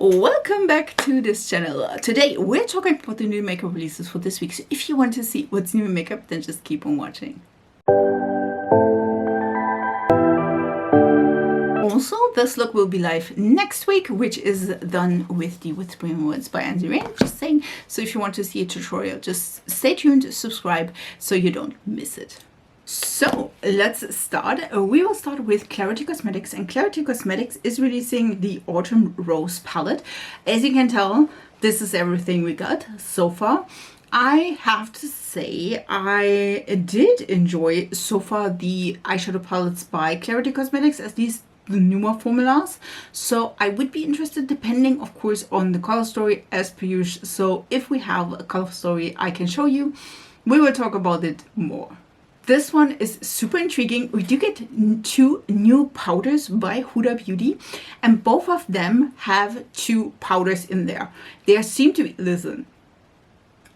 Welcome back to this channel. Today we're talking about the new makeup releases for this week, so if you want to see what's new in makeup, then just keep on watching. Also, this look will be live next week, which is done with the Whispering Words by Ensley. Just saying, so if you want to see a tutorial, just stay tuned, subscribe so you don't miss it. So let's start. We will start with Klarity Cosmetics, and Klarity Cosmetics is releasing the Autumn Rose palette. As you can tell, this is everything we got so far. I have to say I did enjoy so far the eyeshadow palettes by Klarity Cosmetics, as these the newer formulas, so I would be interested, depending of course on the color story as per usual. So if we have a color story I can show you, we will talk about it more. This one is super intriguing. We do get two new powders by Huda Beauty, and both of them have two powders in there. There seem to be, listen,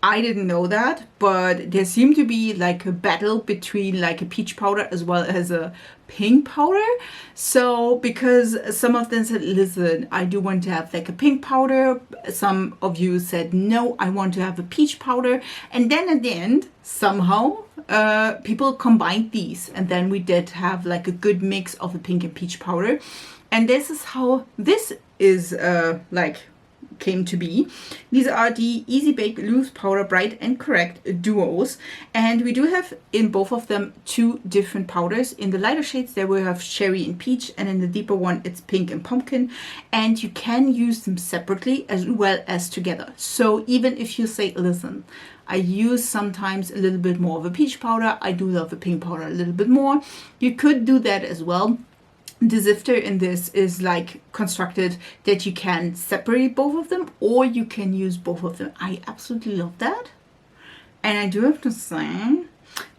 I didn't know that, but there seemed to be like a battle between like a peach powder as well as a pink powder. So because some of them said, listen, I do want to have like a pink powder. Some of you said, no, I want to have a peach powder. And then at the end, somehow people combined these. And then we did have like a good mix of a pink and peach powder. And this is how this is came to be. These are the Easy Bake Loose Powder Bright and Correct duos, and we do have in both of them two different powders. In the lighter shades there we have cherry and peach, and in the deeper one it's pink and pumpkin, and you can use them separately as well as together. So even if you say, listen, I use sometimes a little bit more of a peach powder, I do love the pink powder a little bit more, you could do that as well. The zifter in this is like constructed that you can separate both of them, or you can use both of them. I absolutely love that. And I do have to say,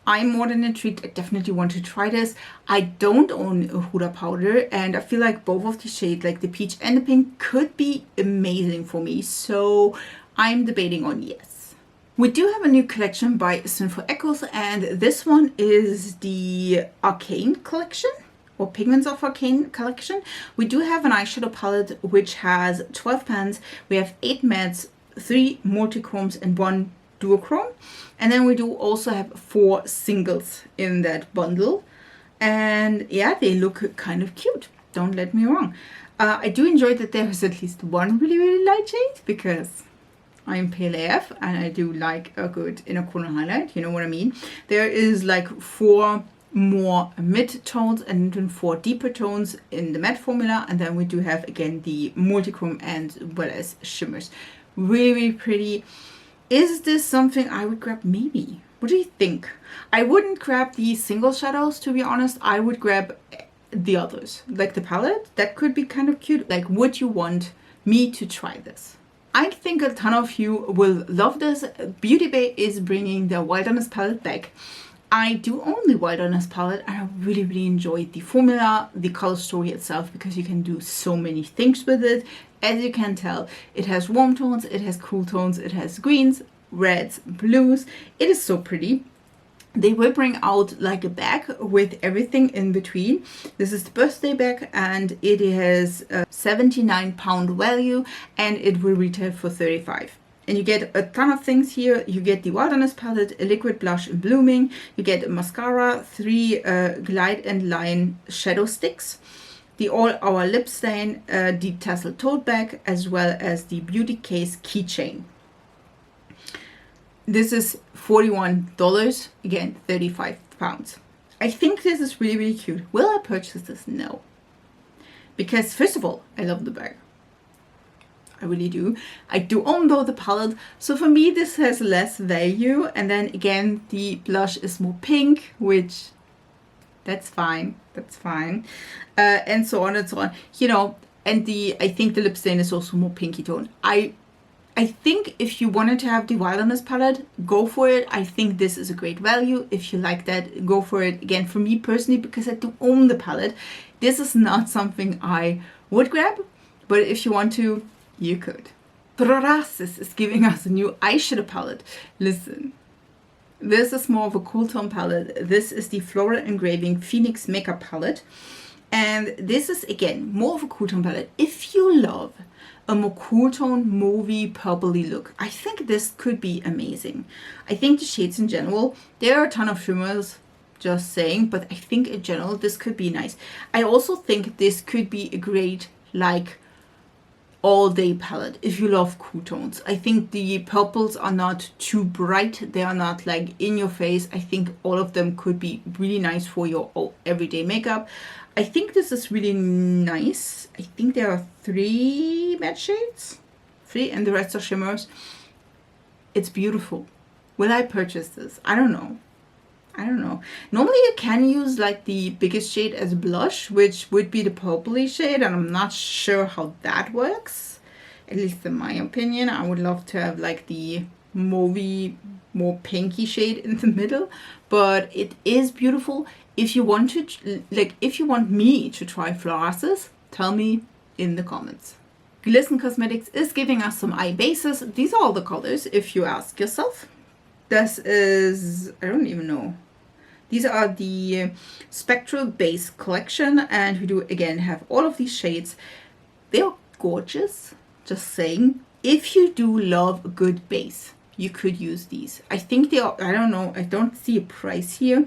I'm more than intrigued. I definitely want to try this. I don't own a Huda powder, and I feel like both of the shades, like the peach and the pink, could be amazing for me. So I'm debating on yes. We do have a new collection by Sinful Echoes, and this one is the Arcane collection, or Pigments of Arcane collection. We do have an eyeshadow palette which has 12 pans. We have 8 mattes, 3 multichromes and 1 duochrome. And then we do also have 4 singles in that bundle. And yeah, they look kind of cute. Don't let me wrong. I do enjoy that there is at least one really light shade, because I'm pale AF and I do like a good inner corner highlight. You know what I mean? There is like 4 more mid-tones and then 4 deeper tones in the matte formula, and then we do have again the multichrome and as well as shimmers. Really pretty. Is this something I would grab? Maybe. What do you think? I wouldn't grab the single shadows, to be honest. I would grab the others, like the palette. That could be kind of cute. Like, would you want me to try this? I think a ton of you will love this. Beauty Bay is bringing their Wilderness palette back. I do own the Wilderness palette, and I really enjoyed the formula, the color story itself, because you can do so many things with it. As you can tell, it has warm tones, it has cool tones, it has greens, reds, blues. It is so pretty. They will bring out like a bag with everything in between. This is the birthday bag, and it has a £79 value, and it will retail for £35. And you get a ton of things here. You get the Wilderness palette, a liquid blush in Blooming. You get a mascara, 3 Glide and Line shadow sticks, the All Our Lip Stain, the Tassel tote bag, as well as the Beauty Case keychain. This is $41, again £35. I think this is really cute. Will I purchase this? No. Because first of all, I love the bag. I really do. I do own though the palette, so for me this has less value. And then again, the blush is more pink, which that's fine. And so on and so on. You know, and I think the lip stain is also more pinky tone. I think if you wanted to have the Wilderness palette, go for it. I think this is a great value. If you like that, go for it. Again, for me personally, because I do own the palette, this is not something I would grab, but if you want to, you could. Florasis is giving us a new eyeshadow palette. Listen, this is more of a cool tone palette. This is the Floral Engraving Phoenix Makeup Palette. And this is, again, more of a cool tone palette. If you love a more cool tone, mauvey, purpley look. I think this could be amazing. I think the shades in general, there are a ton of shimmers, just saying, but I think in general this could be nice. I also think this could be a great like all day palette if you love cool tones. I think the purples are not too bright, they are not like in your face. I think all of them could be really nice for your everyday makeup. I think this is really nice. I think there are 3 matte shades, 3, and the rest are shimmers. It's beautiful. Will I purchase this? I don't know. Normally you can use like the biggest shade as a blush, which would be the purpley shade, and I'm not sure how that works. At least in my opinion, I would love to have like the mauvey, more pinky shade in the middle, but it is beautiful. If you want to, like, if you want me to try Florasis, tell me in the comments. Glisten Cosmetics is giving us some eye bases. These are all the colors, if you ask yourself. This is, I don't even know. These are the Spectral base collection, and we do again have all of these shades. They are gorgeous, just saying. If you do love a good base, you could use these. I think they are, I don't know, I don't see a price here.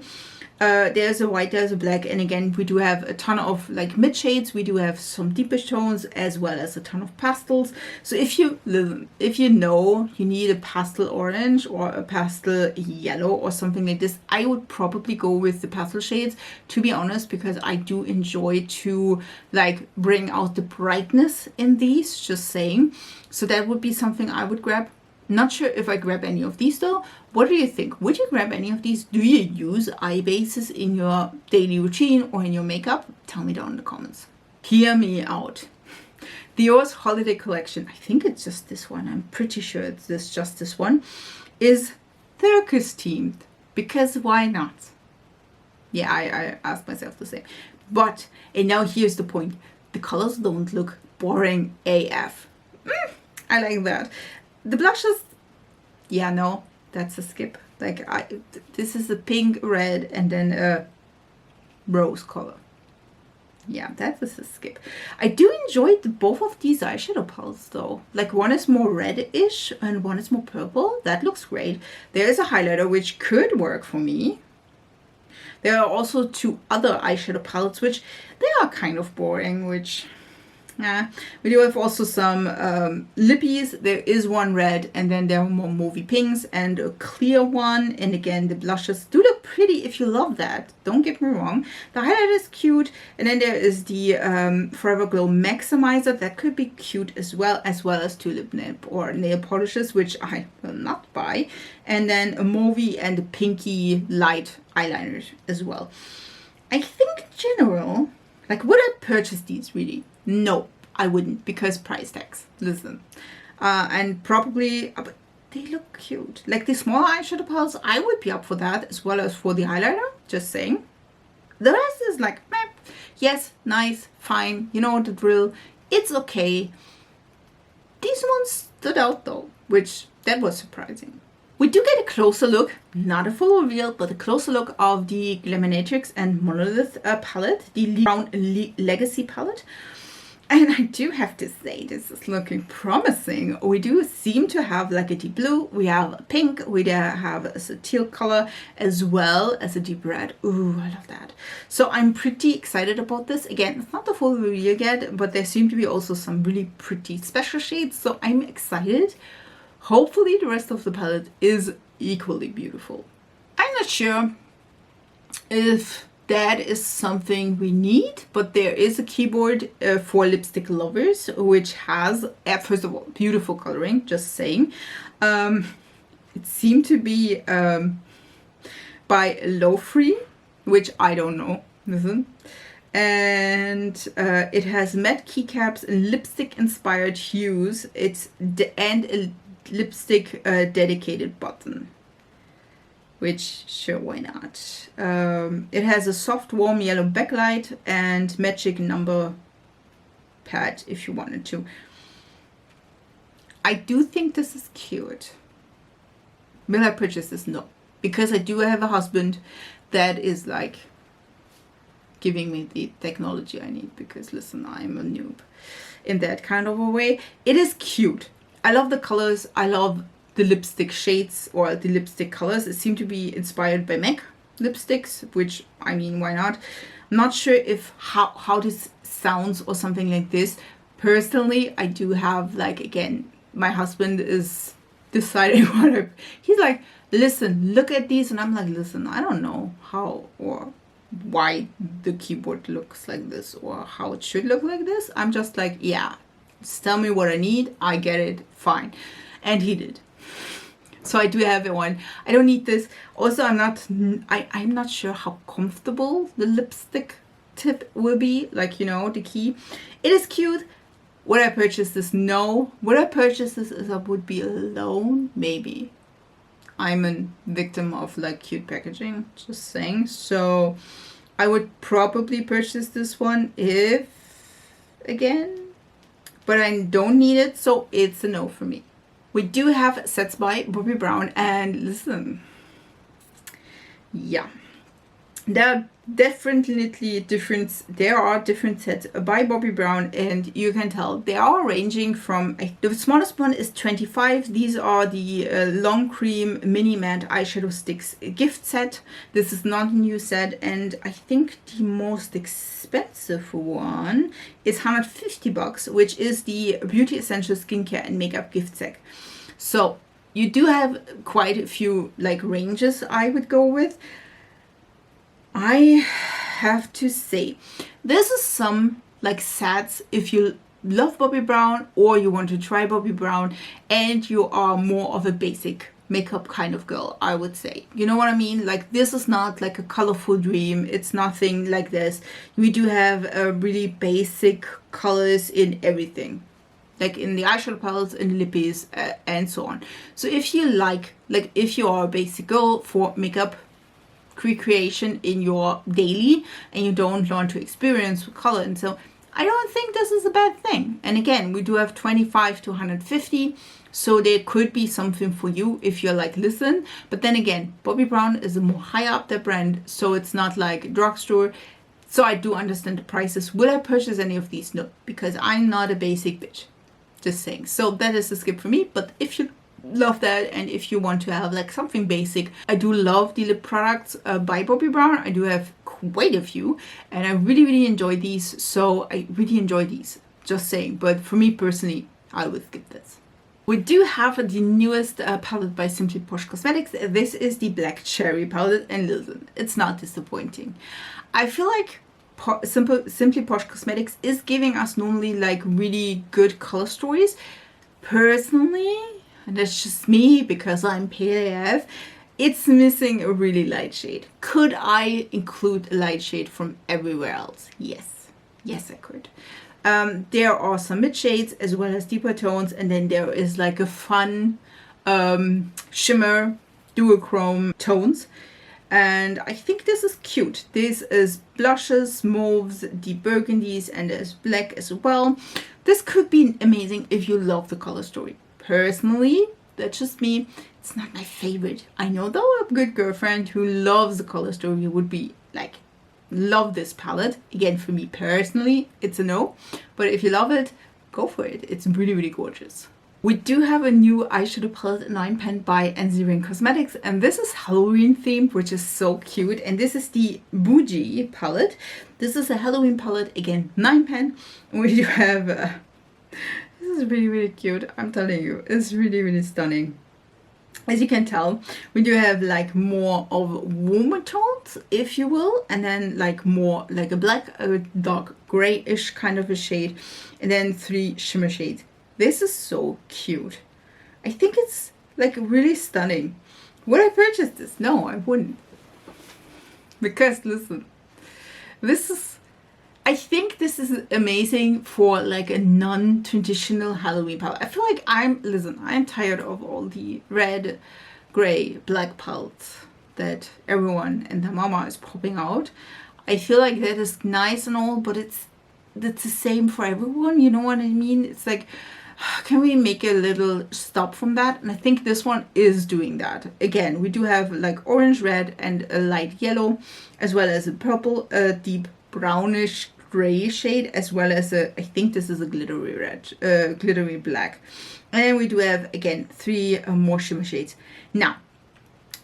There's a white, there's a black, and again we do have a ton of like mid shades. We do have some deeper tones as well as a ton of pastels. So if you know you need a pastel orange or a pastel yellow or something like this, I would probably go with the pastel shades, to be honest, because I do enjoy to like bring out the brightness in these, just saying. So that would be something I would grab. Not sure if I grab any of these though. What do you think? Would you grab any of these? Do you use eye bases in your daily routine or in your makeup? Tell me down in the comments. Hear me out. Dior's holiday collection, I think it's just this one, I'm pretty sure it's just this one, is turquoise themed. Because why not? Yeah, I asked myself the same. But, and now here's the point. The colors don't look boring AF. I like that. The blushes, yeah, no, that's a skip. Like, this is a pink, red, and then a rose color. Yeah, that is a skip. I do enjoy both of these eyeshadow palettes though. Like, one is more reddish and one is more purple. That looks great. There is a highlighter which could work for me. There are also 2 other eyeshadow palettes which they are kind of boring, which... Yeah, we do have also some lippies. There is one red, and then there are more mauvey pinks and a clear one. And again, the blushes do look pretty if you love that. Don't get me wrong. The highlighter is cute. And then there is the Forever Glow Maximizer. That could be cute as well as 2 lip nail or nail polishes, which I will not buy. And then a mauvey and a pinky light eyeliner as well. I think in general, like, would I purchase these really? No, I wouldn't, because price tags. Listen. And probably, but they look cute. Like the small eyeshadow palettes, I would be up for that, as well as for the highlighter, just saying. The rest is like, meh. Yes, nice, fine, you know the drill. It's okay. These ones stood out though, which, that was surprising. We do get a closer look, not a full reveal, but a closer look of the Glaminatrix and Monolith palette, the Brown Legacy palette. And I do have to say, this is looking promising. We do seem to have like a deep blue, we have a pink, we have a teal color, as well as a deep red. Ooh, I love that. So I'm pretty excited about this. Again, it's not the full reveal yet, but there seem to be also some really pretty special shades. So I'm excited. Hopefully the rest of the palette is equally beautiful. I'm not sure if that is something we need, but there is a keyboard for lipstick lovers, which has, first of all, beautiful coloring, just saying. It seemed to be by Lowfree, which I don't know. Listen. And it has matte keycaps and lipstick inspired hues. It's and a lipstick dedicated button, which sure, why not. It has a soft warm yellow backlight and magic number pad if you wanted to. I do think this is cute. Will I purchase this? No, because I do have a husband that is like giving me the technology I need, because listen, I'm a noob. in that kind of a way. It is cute. I love the colors. I love the lipstick shades or the lipstick colors. It seemed to be inspired by MAC lipsticks, which, I mean, why not? I'm not sure if how this sounds or something like this. Personally, I do have, like, again, my husband is deciding what he's like, listen, look at these, and I'm like, listen, I don't know how or why the keyboard looks like this or how it should look like this. I'm just like, yeah, just tell me what I need, I get it, fine. And he did. So I do have one. I don't need this. Also, I'm not sure how comfortable the lipstick tip will be, like, you know, the key. It is cute. Would I purchase this? No. Would I purchase this if I would be alone? Maybe. I'm a victim of, like, cute packaging, just saying. So I would probably purchase this one if, again, but I don't need it, so it's a no for me. We do have sets by Bobbi Brown, and listen, yeah, there are definitely different sets by Bobbi Brown, and you can tell they are ranging from, the smallest one is 25. These are the long cream mini matte eyeshadow sticks gift set. This is not a new set, and I think the most expensive one is $150, which is the Beauty Essentials skincare and makeup gift set. So you do have quite a few, like, ranges I would go with. I have to say, this is some, like, sets if you love Bobbi Brown or you want to try Bobbi Brown and you are more of a basic makeup kind of girl, I would say. You know what I mean? Like, this is not like a colorful dream. It's nothing like this. We do have really basic colors in everything, like in the eyeshadow palettes and lippies and so on. So if you like if you are a basic girl for makeup recreation in your daily and you don't want to experience color, and so I don't think this is a bad thing. And again, we do have 25 to 150, so there could be something for you if you're like, listen. But then again, Bobbi Brown is a more high up the brand, so it's not like drugstore. So I do understand the prices. Will I purchase any of these? No, because I'm not a basic bitch, just saying. So that is a skip for me. But if you love that, and if you want to have like something basic, I do love the lip products by Bobbi Brown. I do have quite a few, and I really enjoy these, so I really enjoy these, just saying. But for me personally, I would skip this. We do have the newest palette by Simply Posh Cosmetics. This is the Black Cherry palette, and listen, it's not disappointing. I feel like Simply Posh Cosmetics is giving us normally like really good color stories. Personally, and that's just me because I'm pale AF, it's missing a really light shade. Could I include a light shade from everywhere else? Yes. Yes, I could. There are some mid shades as well as deeper tones, and then there is like a fun shimmer duochrome tones. And I think this is cute. This is blushes, mauves, deep burgundies, and there's black as well. This could be amazing if you love the color story. Personally, that's just me, it's not my favorite. I know though a good girlfriend who loves the color story would be like, love this palette. Again, for me personally, it's a no. But if you love it, go for it. It's really gorgeous. We do have a new eyeshadow palette 9 pan by Ensley Cosmetics, and this is Halloween themed, which is so cute. And this is the Boojee palette. This is a Halloween palette, again 9 pan. We do have this is really cute. I'm telling you, it's really stunning. As you can tell, we do have like more of warmer tones, if you will, and then like more like a black, a dark grayish kind of a shade, and then 3 shimmer shades. This is so cute. I think it's like really stunning. Would I purchase this? No, I wouldn't. Because listen, I think this is amazing for like a non-traditional Halloween palette. I feel like I'm tired of all the red, gray, black palettes that everyone and their mama is popping out. I feel like that is nice and all, but it's the same for everyone. You know what I mean? It's like, can we make a little stop from that? And I think this one is doing that. Again, we do have like orange, red, and a light yellow, as well as a purple, a deep brownish gray shade, as well as I think this is a glittery red, glittery black. And we do have, again, 3 more shimmer shades. Now,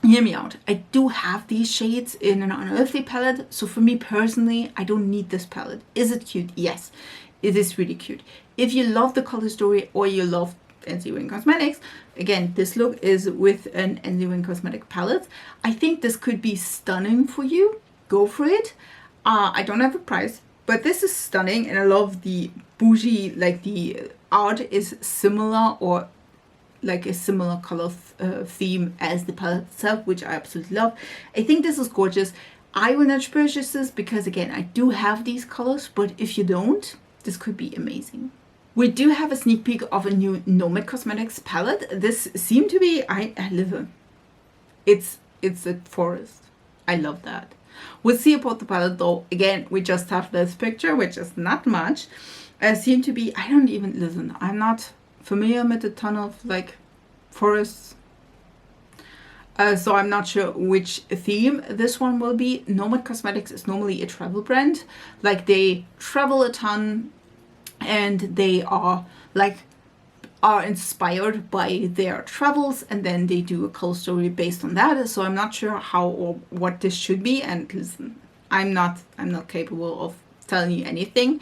hear me out. I do have these shades in an Unearthly palette, so for me personally, I don't need this palette. Is it cute? Yes, it is really cute. If you love the color story or you love Ensley Cosmetics, again, this look is with an Ensley Cosmetic palette. I think this could be stunning for you. Go for it. I don't have a price, but this is stunning, and I love the Boojee, like the art is similar, or like a similar color theme as the palette itself, which I absolutely love. I think this is gorgeous. I will not purchase this because, again, I do have these colors, but if you don't, this could be amazing. We do have a sneak peek of a new Nomad Cosmetics palette. This seemed to be, I live in. It's a forest. I love that. We'll see about the palette though. Again, we just have this picture, which is not much. Seem to be, I don't even, listen, I'm not familiar with a ton of like forests. So I'm not sure which theme this one will be. Nomad Cosmetics is normally a travel brand. Like they travel a ton, and they are inspired by their travels, and then they do a color story based on that. So I'm not sure how or what this should be. And listen, I'm not capable of telling you anything.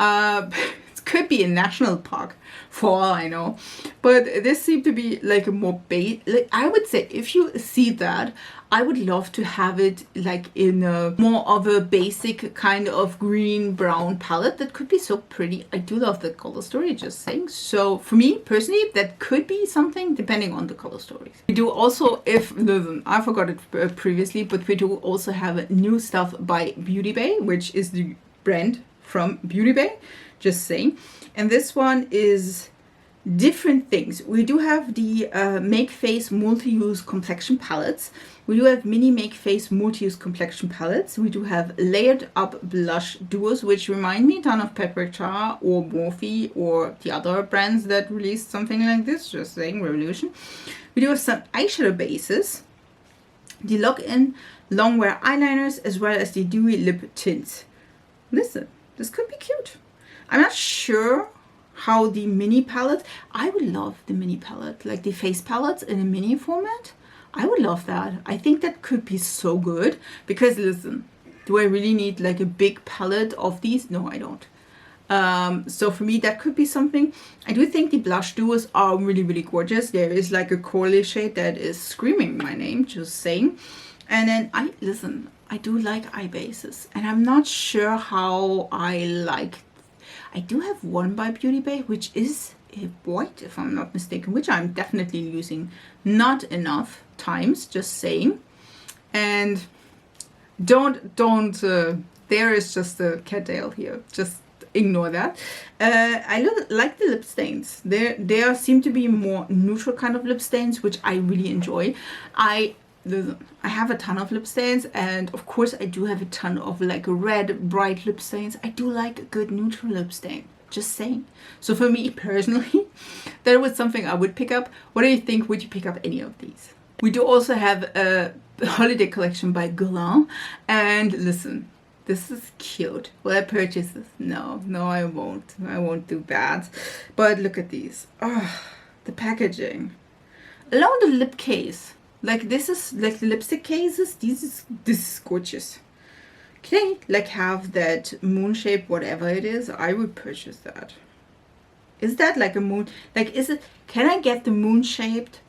It could be a national park for all I know, but this seemed to be like a more like, I would say, if you see that, I would love to have it like in a more of a basic kind of green brown palette. That could be so pretty. I do love the color story, just saying. So for me personally, that could be something depending on the color stories. We do also, listen, I forgot it previously, but we do also have new stuff by Beauty Bay, which is the brand from Beauty Bay, just saying. And this one is different things. We do have the Make Face Multi-Use Complexion Palettes. We do have Mini Make Face Multi-Use Complexion Palettes. We do have Layered Up Blush Duos, which remind me a ton of Pepperchar or Morphe or the other brands that released something like this, just saying, Revolution. We do have some eyeshadow bases, the Lock-In Longwear Eyeliners, as well as the Dewy Lip Tints. Listen, this could be cute. I'm not sure how the mini palette, I would love the mini palette, like the face palettes in a mini format. I would love that. I think that could be so good, because listen, do I really need like a big palette of these? No, I don't. So for me, that could be something. I do think the blush duos are really, really gorgeous. There is like a corally shade that is screaming my name, just saying. And then I do like eye bases, and I'm not sure how I do have one by Beauty Bay, which is a white, if I'm not mistaken, which I'm definitely using not enough times, just saying. And there is just a cattail here, just ignore that. I like the lip stains. There seem to be more neutral kind of lip stains, which I really enjoy. I have a ton of lip stains, and of course I do have a ton of like red bright lip stains. I do like a good neutral lip stain, just saying. So for me personally, that was something I would pick up. What do you think? Would you pick up any of these? We do also have a holiday collection by Guerlain, and listen, this is cute. Will I purchase this? No, I won't do that. But look at these. Oh, the packaging along the lip case. Like this is like the lipstick cases. This is gorgeous. Can I like have that moon shape, whatever it is? I would purchase that. Is that like a moon? Like, is it? Can I get the moon shaped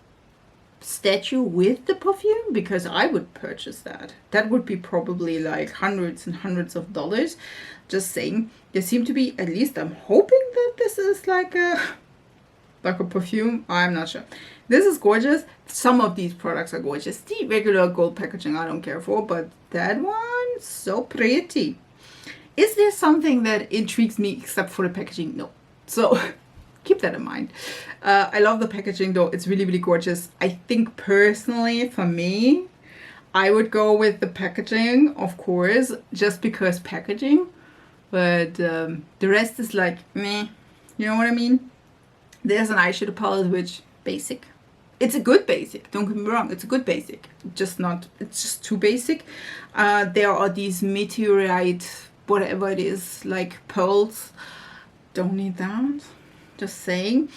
statue with the perfume? Because I would purchase that. That would be probably like hundreds and hundreds of dollars. Just saying. There seem to be, at least I'm hoping that this is like a perfume. I'm not sure. This is gorgeous. Some of these products are gorgeous. The regular gold packaging I don't care for, but that one, so pretty. Is there something that intrigues me except for the packaging? No. So keep that in mind. I love the packaging though. It's really, really gorgeous. I think personally for me, I would go with the packaging, of course, just because packaging. But the rest is like meh. You know what I mean? There's an eyeshadow palette which basic. It's a good basic, don't get me wrong, it's a good basic. It's just too basic. There are these meteorite whatever it is, like pearls. Don't need that. Just saying.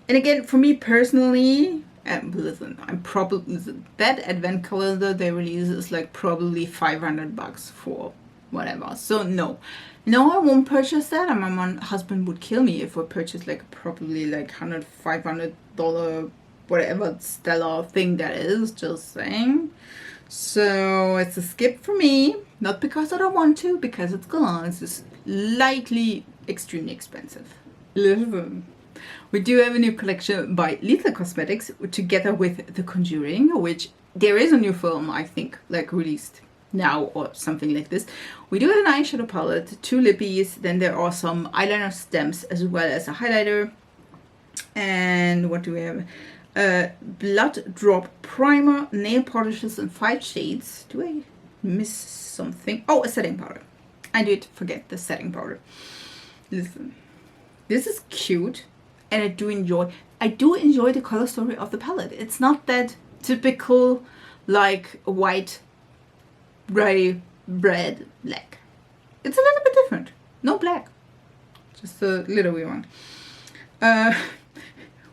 And again, for me personally, listen, I'm probably, that advent calendar they release is like probably $500 for whatever. So no, I won't purchase that. And my husband would kill me if I purchased like probably like $500 whatever stellar thing that is. Just saying. So it's a skip for me. Not because I don't want to, because it's gone. It's just slightly extremely expensive. Listen. We do have a new collection by Lethal Cosmetics together with The Conjuring, which there is a new film, I think, like released now or something like this. We do have an eyeshadow palette, 2 lippies, then there are some eyeliner stems as well as a highlighter. And what do we have? Blood Drop Primer, nail polishes in 5 shades. Do I miss something? Oh, a setting powder. I did forget the setting powder. Listen, this is cute. And I do enjoy the color story of the palette. It's not that typical like white, bright, red, black. It's a little bit different. No black. Just a little wee one.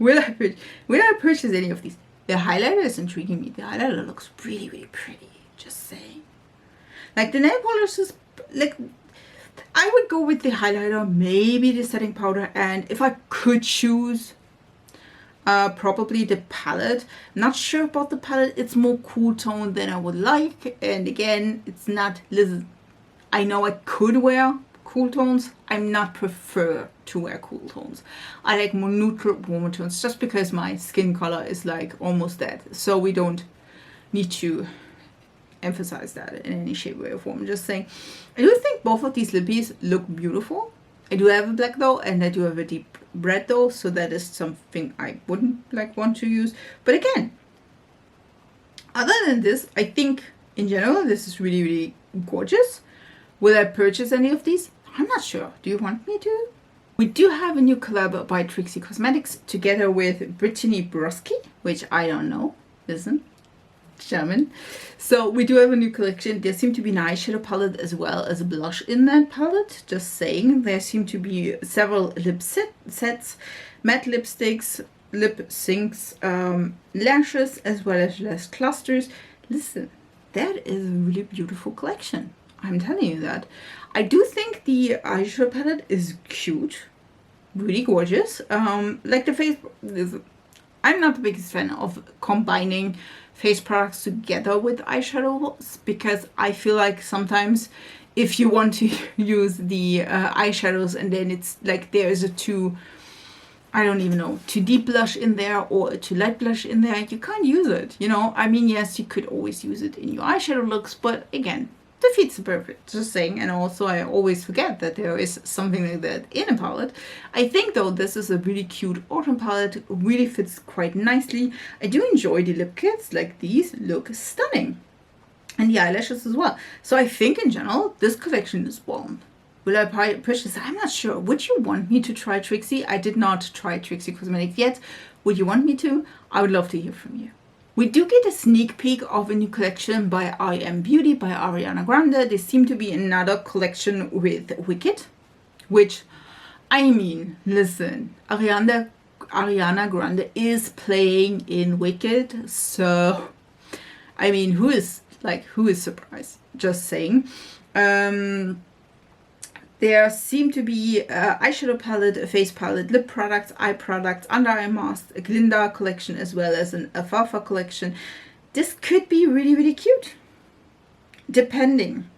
Will I purchase any of these? The highlighter is intriguing me. The highlighter looks really, really pretty. Just saying. Like the nail polish is like, I would go with the highlighter, maybe the setting powder, and if I could choose, probably the palette. Not sure about the palette. It's more cool tone than I would like, and again, it's not. Listen, I know I could wear cool tones. I'm not prefer to wear cool tones. I like more neutral, warmer tones, just because my skin color is like almost that. So we don't need to emphasize that in any shape, way, or form. I'm just saying, I do think both of these lippies look beautiful. I do have a black though, and I do have a deep red though, so that is something I wouldn't like want to use. But again, other than this, I think in general this is really, really gorgeous. Will I purchase any of these? I'm not sure. Do you want me to? We do have a new collab by Trixie Cosmetics together with Brittany Broski, which I don't know. Listen. German. So we do have a new collection. There seem to be an eyeshadow palette as well as a blush in that palette. Just saying. There seem to be several lip sets, matte lipsticks, lip syncs, lashes, as well as lash clusters. Listen, that is a really beautiful collection. I'm telling you that. I do think the eyeshadow palette is cute. Really gorgeous. Like the face... I'm not the biggest fan of combining face products together with eyeshadows, because I feel like sometimes if you want to use the eyeshadows and then it's like there is a too deep blush in there or a too light blush in there, you can't use it, you know. I mean, yes, you could always use it in your eyeshadow looks, but again, defeats the purpose, just saying. And also I always forget that there is something like that in a palette. I think though this is a really cute autumn palette, really fits quite nicely. I do enjoy the lip kits, like these look stunning, and the eyelashes as well. So I think in general this collection is bomb. Will I purchase? I'm not sure. Would you want me to try Trixie? I did not try Trixie Cosmetics yet. Would you want me to? I would love to hear from you. We do get a sneak peek of a new collection by I Am Beauty by Ariana Grande. There seemed to be another collection with Wicked, which, I mean, listen, Ariana Grande is playing in Wicked, so, I mean, who is surprised? Just saying. There seem to be eyeshadow palette, a face palette, lip products, eye products, under eye mask, a Glinda collection, as well as an Alfalfa collection. This could be really, really cute, depending,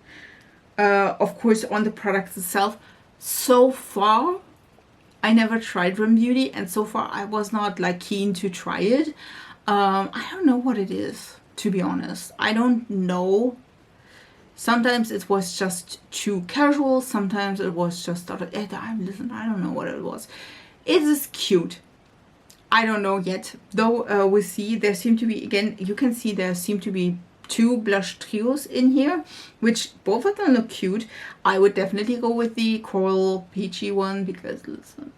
of course, on the products itself. So far, I never tried Rim Beauty, and so far I was not like keen to try it. I don't know what it is, to be honest. I don't know. Sometimes it was just too casual. Sometimes it was just listen, I don't know what it was. It is cute. I don't know yet. Though we see there seem to be, again, you can see there seem to be 2 blush trios in here, which both of them look cute. I would definitely go with the coral peachy one because, listen,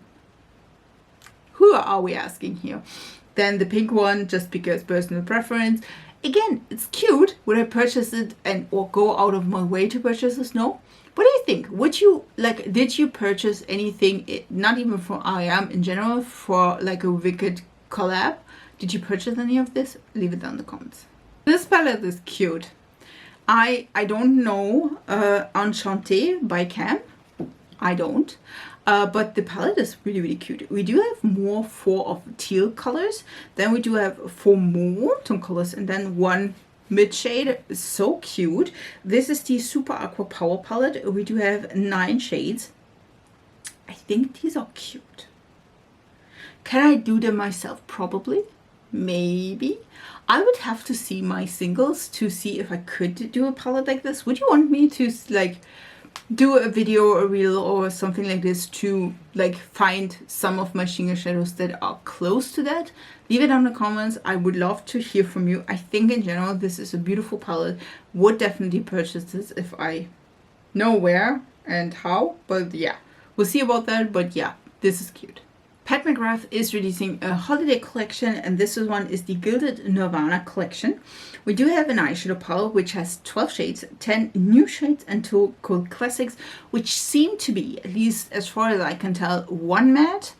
who are we asking here? Then the pink one, just because personal preference. Again, it's cute. Would I purchase it or go out of my way to purchase this? No. What do you think? Would you like, did you purchase anything, not even for IM in general, for like a Wicked collab? Did you purchase any of this? Leave it down in the comments. This palette is cute. I don't know Enchantee by Cam. I don't. But the palette is really, really cute. We do have more 4 of teal colors. Then we do have 4 more tone colors, and then 1 mid shade. So cute. This is the Super Aqua Power palette. We do have 9 shades. I think these are cute. Can I do them myself? Probably. Maybe. I would have to see my singles to see if I could do a palette like this. Would you want me to like do a video or a reel or something like this to like find some of my Shinger shadows that are close to that? Leave it down in the comments. I would love to hear from you. I think in general this is a beautiful palette. Would definitely purchase this if I know where and how. But yeah, we'll see about that. But yeah, this is cute. Pat McGrath is releasing a holiday collection, and this one is the Gilded Nirvana collection. We do have an eyeshadow palette which has 12 shades, 10 new shades, and 2 cold classics, which seem to be, at least as far as I can tell, one matte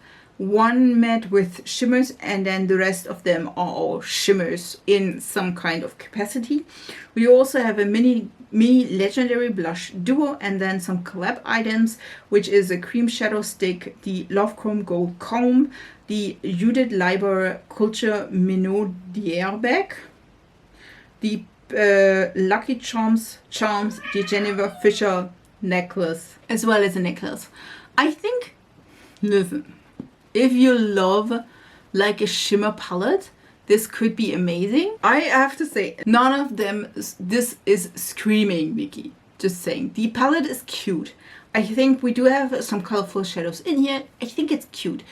with shimmers, and then the rest of them are all shimmers in some kind of capacity. We also have a mini legendary blush duo, and then some collab items, which is a cream shadow stick, the Love Chrome Gold Comb, the Judith Leiber Culture Minot Dior bag, the Lucky Charms, the Jennifer Fisher necklace, as well as a necklace. I think, listen, if you love like a shimmer palette, this could be amazing. I have to say, none of them, this is screaming Nikki. Just saying. The palette is cute. I think we do have some colorful shadows in here. I think it's cute.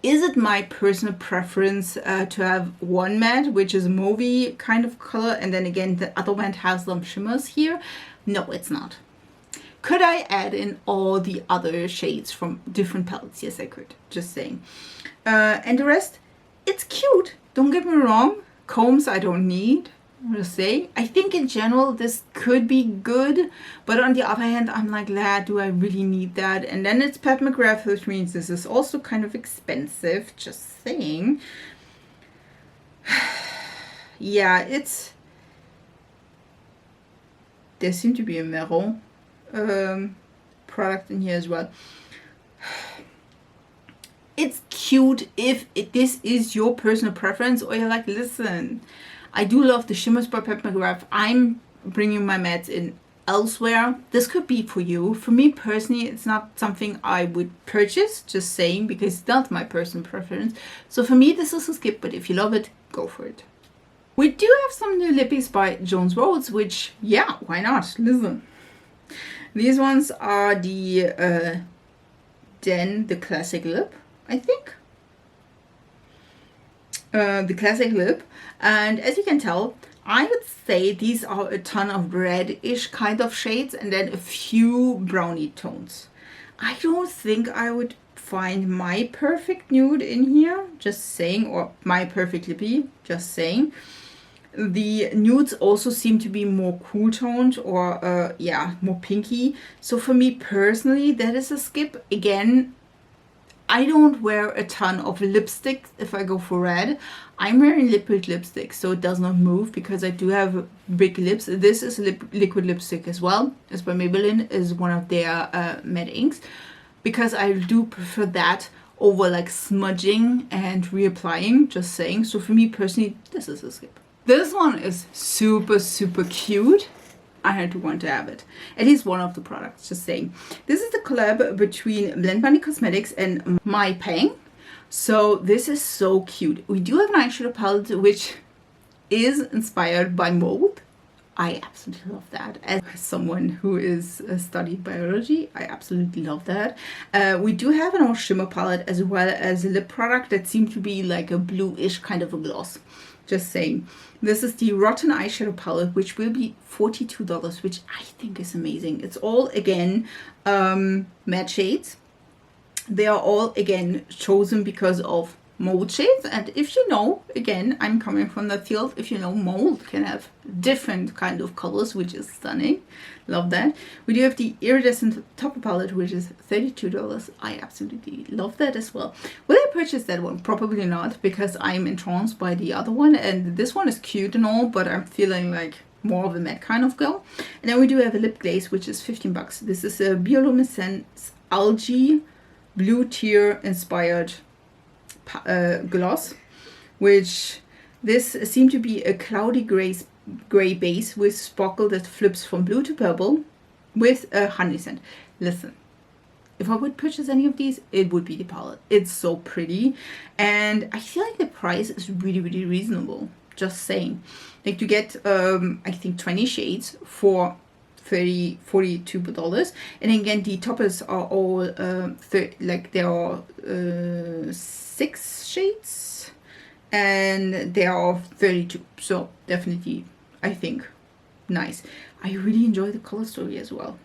Is it my personal preference to have one matte, which is a mauvey kind of color, and then again the other matte has some shimmers here? No, it's not. Could I add in all the other shades from different palettes? Yes, I could. Just saying. And the rest, it's cute. Don't get me wrong. Combs I don't need. I'm just saying. I think in general this could be good, but on the other hand, I'm like, lad, do I really need that? And then it's Pat McGrath, which means this is also kind of expensive. Just saying. Yeah, it's. There seemed to be a Merron product in here as well. It's cute if this is your personal preference, or you're like, listen, I do love the shimmers by Pat McGrath. I'm bringing my mattes in elsewhere. This could be for you. For me personally, it's not something I would purchase, just saying, because it's not my personal preference. So for me, this is a skip, but if you love it, go for it. We do have some new lippies by Jones Rhodes, which, yeah, why not? Listen. These ones are the the classic lip, I think. The classic lip, and as you can tell, I would say these are a ton of reddish kind of shades and then a few brownie tones. I don't think I would find my perfect nude in here, just saying, or my perfect lippy, just saying. The nudes also seem to be more cool toned, or yeah, more pinky. So for me personally, that is a skip. Again, I don't wear a ton of lipstick if I go for red. I'm wearing liquid lipstick, so it does not move because I do have big lips. This is liquid lipstick as well. It's by Maybelline, is one of their matte inks, because I do prefer that over like smudging and reapplying, just saying. So for me personally, this is a skip. This one is super, super cute. I had to want to have it. At least one of the products, just saying. This is the collab between Blendbunny Cosmetics and My Pang. So this is so cute. We do have an eyeshadow palette which is inspired by mold. I absolutely love that. As someone who is studied biology, I absolutely love that. We do have an all shimmer palette as well as a lip product that seems to be like a bluish kind of a gloss. Just saying. This is the Rotten Eyeshadow Palette, which will be $42, which I think is amazing. It's all, again, matte shades. They are all, again, chosen because of mold shades. And if you know, again, I'm coming from the field, if you know, mold can have different kind of colors, which is stunning. Love that. We do have the iridescent topper palette, which is $32. I absolutely love that as well. Will I purchase that one? Probably not, because I'm entranced by the other one, and this one is cute and all, but I'm feeling like more of a matte kind of girl. And then we do have a lip glaze, which is 15 bucks. This is a bioluminescence algae blue tear inspired gloss, which this seemed to be a cloudy gray base with sparkle that flips from blue to purple with a honey scent. Listen, if I would purchase any of these, it would be the palette. It's so pretty, and I feel like the price is really, really reasonable. Just saying, like, you get I think 20 shades for $42, and again the toppers are all like there are 6 shades and they are 32, so definitely I think nice. I really enjoy the color story as well.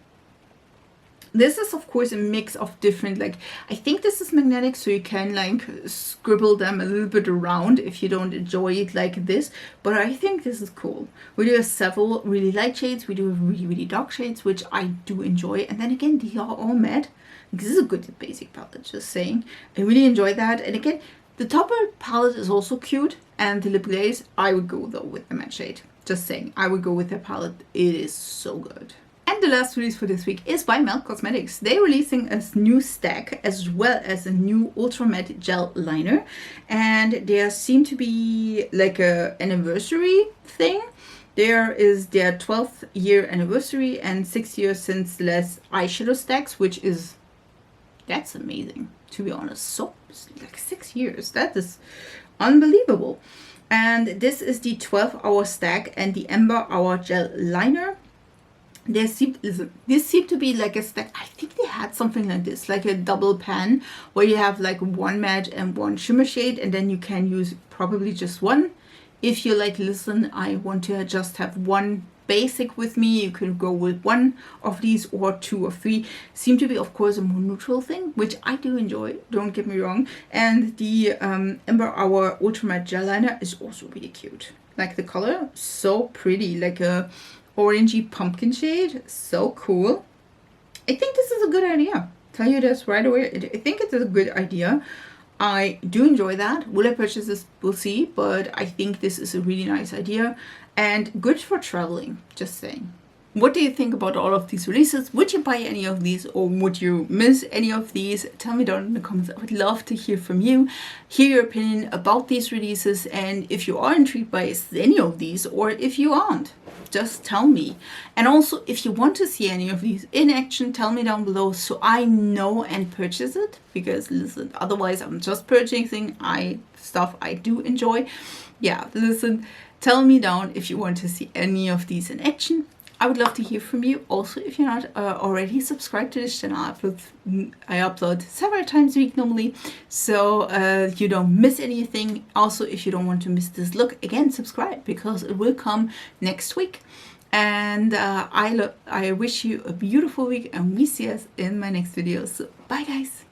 This is of course a mix of different, like, I think this is magnetic, so you can like scribble them a little bit around if you don't enjoy it like this, but I think this is cool. We do have several really light shades, we do have really, really dark shades, which I do enjoy, and then again they are all matte. This is a good basic palette, just saying. I really enjoy that, and again the topper palette is also cute, and the lip glaze, I would go though with the matte shade. Just saying, I would go with the palette. It is so good. And the last release for this week is by Melt Cosmetics. They're releasing a new stack as well as a new Ultra Matte Gel Liner. And there seem to be like a anniversary thing. There is their 12th year anniversary and 6 years since the last eyeshadow stacks, which is, that's amazing, to be honest. So, like 6 years, that is unbelievable. And this is the 12-hour stack and the Amber Hour Gel Liner. This seemed to be like a stack. I think they had something like this, like a double pan where you have like one matte and one shimmer shade, and then you can use probably just one. If you like, listen, I want to just have one basic with me, you can go with one of these or 2 or 3. Seem to be of course a more neutral thing, which I do enjoy, don't get me wrong. And the Amber Hour Ultra Matte Gel Liner is also really cute. Like the color, so pretty, like a orangey pumpkin shade, so cool. I think this is a good idea. Tell you this right away, I think it's a good idea. I do enjoy that. Will I purchase this? We'll see, but I think this is a really nice idea and good for traveling, just saying. What do you think about all of these releases? Would you buy any of these, or would you miss any of these? Tell me down in the comments. I would love to hear from you, hear your opinion about these releases, and if you are intrigued by any of these, or if you aren't, just tell me. And also, if you want to see any of these in action, tell me down below so I know and purchase it, because listen, otherwise I'm just purchasing stuff I do enjoy. Yeah, listen, tell me down if you want to see any of these in action. I would love to hear from you. Also, if you're not already subscribed to this channel, I upload several times a week normally, so you don't miss anything. Also, if you don't want to miss this look, again, subscribe, because it will come next week. And I wish you a beautiful week, and we see us in my next video. So bye guys.